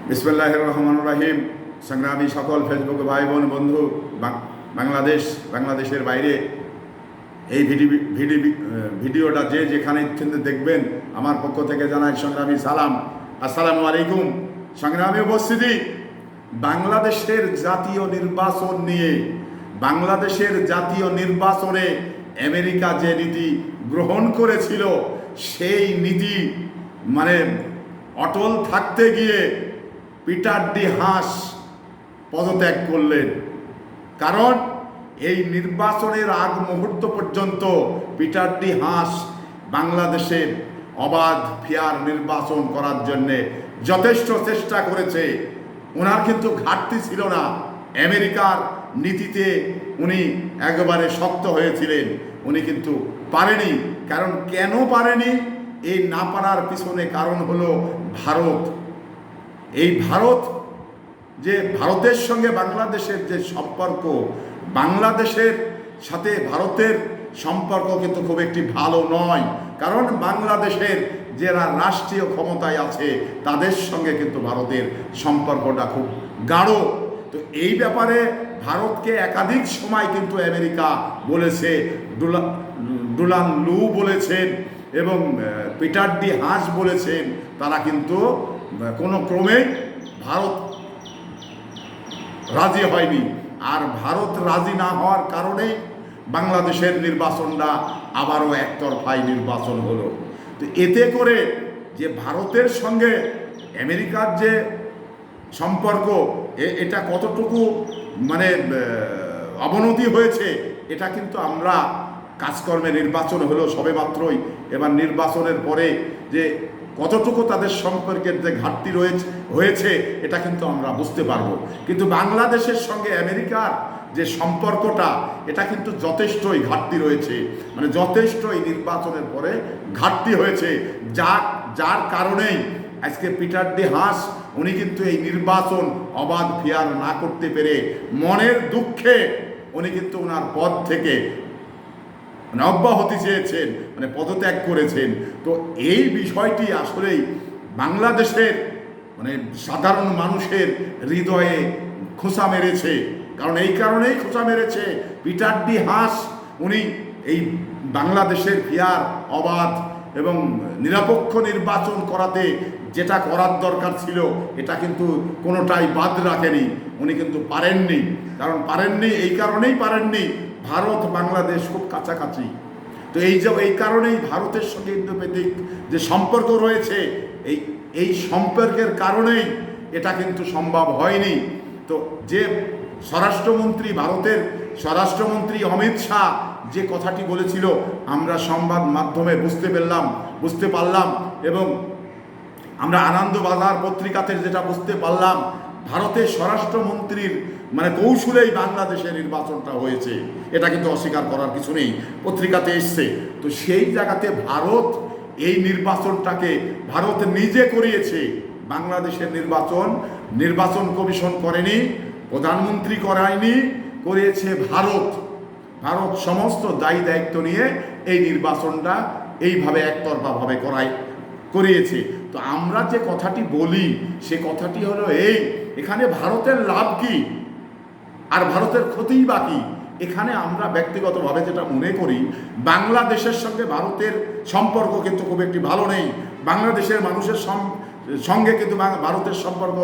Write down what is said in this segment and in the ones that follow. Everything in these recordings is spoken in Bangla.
বিসমিল্লাহির রহমানির রহিম। সংগ্রামী সকল ফেসবুক ভাই বোন বন্ধু, বাংলাদেশের বাইরে এই ভিডিওটা যে যেখানে দেখবেন, আমার পক্ষ থেকে জানাই সংগ্রামী সালাম। আসসালামু আলাইকুম। সংগ্রামী উপস্থিতি, বাংলাদেশের জাতীয় নির্বাচন নিয়ে, বাংলাদেশের জাতীয় নির্বাচনে আমেরিকা যে নীতি গ্রহণ করেছিল, সেই নীতি অটল থাকতে গিয়ে পিটার ডি হাস পদত্যাগ করলেন। কারণ এই নির্বাচনের আগ মুহূর্ত পর্যন্ত পিটার ডি হাস বাংলাদেশে অবাধ ফেয়ার নির্বাচন করার জন্যে যথেষ্ট চেষ্টা করেছে। ওনার কিন্তু ঘাটতি ছিল না। আমেরিকার নীতিতে উনি একেবারে শক্ত হয়েছিলেন, উনি কিন্তু পারেনি। কারণ কেন পারেনি? এই না পারার পিছনে কারণ হলো ভারত। এই ভারতের সঙ্গে বাংলাদেশের যে সম্পর্ক, বাংলাদেশের সাথে ভারতের সম্পর্ক কিন্তু খুব একটি ভালো নয়। কারণ বাংলাদেশের যারা রাষ্ট্রীয় ক্ষমতায় আছে তাদের সঙ্গে কিন্তু ভারতের সম্পর্কটা খুব গাঢ়। তো এই ব্যাপারে ভারতকে একাধিক সময় কিন্তু আমেরিকা বলেছে, ডোনাল্ড লু বলেছেন এবং পিটার ডি হাস বলেছেন, তারা কিন্তু কোনো ক্রমে ভারত রাজি হয়নি। আর ভারত রাজি না হওয়ার কারণেই বাংলাদেশের নির্বাচনটা আবারও একতরফায় নির্বাচন হলো। তো এতে করে যে ভারতের সঙ্গে আমেরিকার যে সম্পর্ক, এটা কতটুকু অবনতি হয়েছে, এটা কিন্তু আমরা কাজকর্মে নির্বাচন হলো সবে মাত্রই, এবার নির্বাচনের পরে যে কতটুকু তাদের সম্পর্কের যে ঘাটতি হয়েছে এটা কিন্তু আমরা বুঝতে পারবো। কিন্তু বাংলাদেশের সঙ্গে আমেরিকার যে সম্পর্কটা, এটা কিন্তু যথেষ্টই ঘাটতি রয়েছে, যথেষ্টই নির্বাচনের পরে ঘাটতি হয়েছে। যার কারণেই আজকে পিটার ডি হাস উনি কিন্তু এই নির্বাচন অবাধ ফেয়ার না করতে পেরে মনের দুঃখে উনি কিন্তু ওনার পদ থেকে অব্যাহতি চেয়েছেন, পদত্যাগ করেছেন। তো এই বিষয়টি আসলেই বাংলাদেশের সাধারণ মানুষের হৃদয়ে খোঁচা মেরেছে। কারণ এই কারণেই খোঁচা মেরেছে, পিটার ডি হাস উনি এই বাংলাদেশের ফেয়ার, অবাধ এবং নিরপেক্ষ নির্বাচন করাতে যেটা করার দরকার ছিল এটা কিন্তু কোনোটাই বাদ রাখেনি। উনি কিন্তু পারেননি। কারণ পারেননি, এই কারণেই পারেননি, ভারত বাংলাদেশ খুব কাছাকাছি। তো এই কারণেই ভারতের সঙ্গে ইন্দো-প্যাসিফিক যে সম্পর্ক রয়েছে, এই সম্পর্কের কারণেই এটা কিন্তু সম্ভব হয়নি। তো যে ভারতের স্বরাষ্ট্রমন্ত্রী অমিত শাহ যে কথাটি বলেছিল, আমরা সংবাদ মাধ্যমে বুঝতে পারলাম এবং আমরা আনন্দবাজার পত্রিকাতে যেটা বুঝতে পারলাম, ভারতের স্বরাষ্ট্রমন্ত্রীর কৌশলেই বাংলাদেশের নির্বাচনটা হয়েছে। এটা কিন্তু অস্বীকার করার কিছু নেই, পত্রিকাতে এসছে। তো সেই জায়গাতে ভারত এই নির্বাচনটাকে ভারত নিজে করিয়েছে। বাংলাদেশের নির্বাচন কমিশন করেনি, প্রধানমন্ত্রী করায়নি, করিয়েছে ভারত। ভারত সমস্ত দায়ী দায়িত্ব নিয়ে এই নির্বাচনটা এইভাবে একতরফাভাবে করিয়েছে। তো আমরা যে কথাটি বলি, সে কথাটি হলো এখানে ভারতের লাভ কি আর ভারতের ক্ষতিই বা কি? এখানে আমরা ব্যক্তিগতভাবে যেটা মনে করি, বাংলাদেশের সঙ্গে ভারতের সম্পর্ক কিন্তু খুব একটি ভালো নেই। বাংলাদেশের মানুষের সঙ্গে কিন্তু ভারতের সম্পর্ক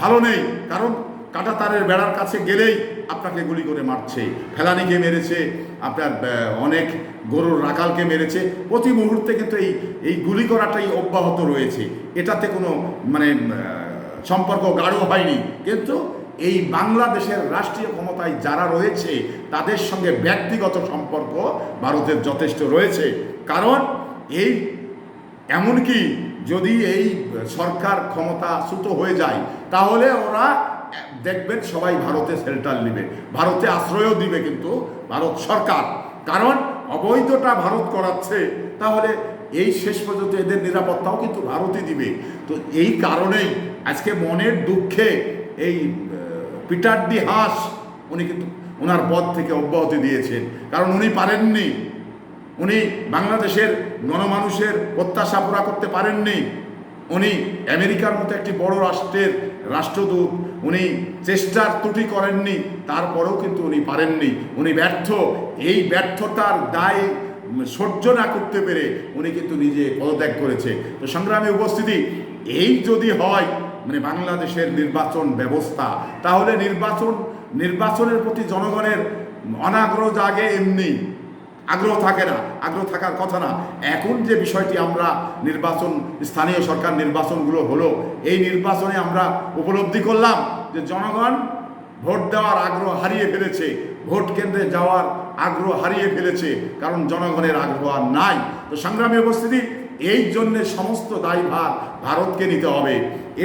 ভালো নেই। কারণ কাঁটাতারের বেড়ার কাছে গেলেই আপনাকে গুলি করে মারছে, ফেলানিকে মেরেছে, আপনার অনেক গরুর রাখালকে মেরেছে। প্রতি মুহূর্তে কিন্তু এই গুলি করাটাই অব্যাহত রয়েছে। এটাতে কোনো সম্পর্ক গাঢ় হয়নি। কিন্তু এই বাংলাদেশের রাষ্ট্রীয় ক্ষমতায় যারা রয়েছে তাদের সঙ্গে ব্যক্তিগত সম্পর্ক ভারতের যথেষ্ট রয়েছে। কারণ এমনকি যদি এই সরকার ক্ষমতাচ্যুত হয়ে যায়, তাহলে ওরা দেখবেন সবাই ভারতে শেল্টার নেবে, ভারতে আশ্রয়ও দিবে কিন্তু ভারত সরকার। কারণ অবৈধটা ভারত করাচ্ছে, তাহলে এই শেষ পর্যন্ত এদের নিরাপত্তাও কিন্তু ভারতই দিবে। তো এই কারণেই আজকে মনের দুঃখে এই পিটার ডি হাস উনি কিন্তু ওনার পদ থেকে অব্যাহতি দিয়েছেন। কারণ উনি পারেননি, উনি বাংলাদেশের গণমানুষের প্রত্যাশা পুরা করতে পারেননি। উনি আমেরিকার মতো একটি বড় রাষ্ট্রের রাষ্ট্রদূত, উনি চেষ্টার ত্রুটি করেননি, তারপরেও কিন্তু উনি পারেননি, উনি ব্যর্থ। এই ব্যর্থতার দায় সহ্য না করতে পেরে উনি কিন্তু নিজে পদত্যাগ করেছে। তো সংগ্রামী উপস্থিতি, এই যদি হয় মানে বাংলাদেশের নির্বাচন ব্যবস্থা, তাহলে নির্বাচনের প্রতি জনগণের অনাগ্রহ জাগে, এমনি আগ্রহ থাকে না, আগ্রহ থাকার কথা না। এখন যে বিষয়টি আমরা নির্বাচন, স্থানীয় সরকার নির্বাচনগুলো হলো, এই নির্বাচনে আমরা উপলব্ধি করলাম যে জনগণ ভোট দেওয়ার আগ্রহ হারিয়ে ফেলেছে, ভোট কেন্দ্রে যাওয়ার আগ্রহ হারিয়ে ফেলেছে, কারণ জনগণের আগ্রহ আর নাই। তো সংগ্রামী উপস্থিতি, এই জন্যে সমস্ত দায়ভার ভারতকে নিতে হবে,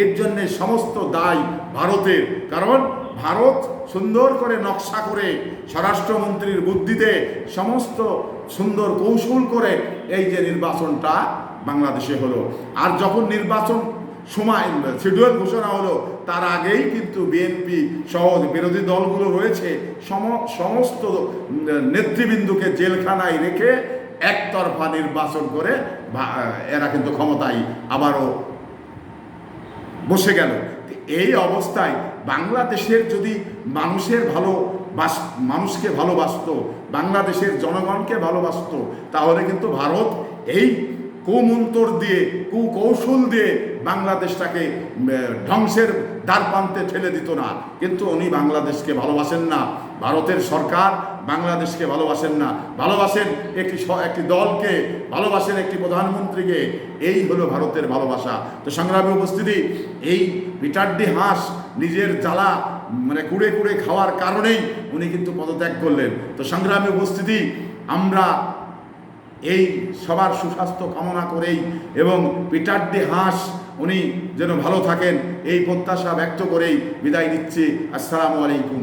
এর জন্যে সমস্ত দায় ভারতের। কারণ ভারত সুন্দর করে নকশা করে স্বরাষ্ট্রমন্ত্রীর বুদ্ধিতে সমস্ত সুন্দর কৌশল করে এই যে নির্বাচনটা বাংলাদেশে হলো। আর যখন নির্বাচন সময় শিডিউল ঘোষণা হলো, তার আগেই কিন্তু বিএনপি সহ বিরোধী দলগুলো রয়েছে সমস্ত নেতৃবৃন্দকে জেলখানায় রেখে একতরফা নির্বাচন করে এরা কিন্তু ক্ষমতায় আবারও বসে গেল। এই অবস্থায় বাংলাদেশের যদি মানুষকে ভালোবাসতো, বাংলাদেশের জনগণকে ভালোবাসতো, তাহলে কিন্তু ভারত এই কুমন্তর দিয়ে, কুকৌশল দিয়ে বাংলাদেশটাকে ধ্বংসের দ্বারপ্রান্তে ঠেলে দিত না। কিন্তু উনি বাংলাদেশকে ভালোবাসেন না, ভারতের সরকার বাংলাদেশকে ভালোবাসেন না, ভালোবাসেন একটি দলকে, ভালোবাসেন একটি প্রধানমন্ত্রীকে। এই হলো ভারতের ভালোবাসা। তো সংগ্রামী উপস্থিতি, এই পিটারডি হাঁস নিজের জ্বালা মানে কুড়ে কুড়ে খাওয়ার কারণেই উনি কিন্তু পদত্যাগ করলেন। তো সংগ্রামী উপস্থিতি, আমরা এই সবার সুস্বাস্থ্য কামনা করেই এবং পিটারডি হাঁস উনি যেন ভালো থাকেন এই প্রত্যাশা ব্যক্ত করেই বিদায় নিচ্ছি। আসসালামু আলাইকুম।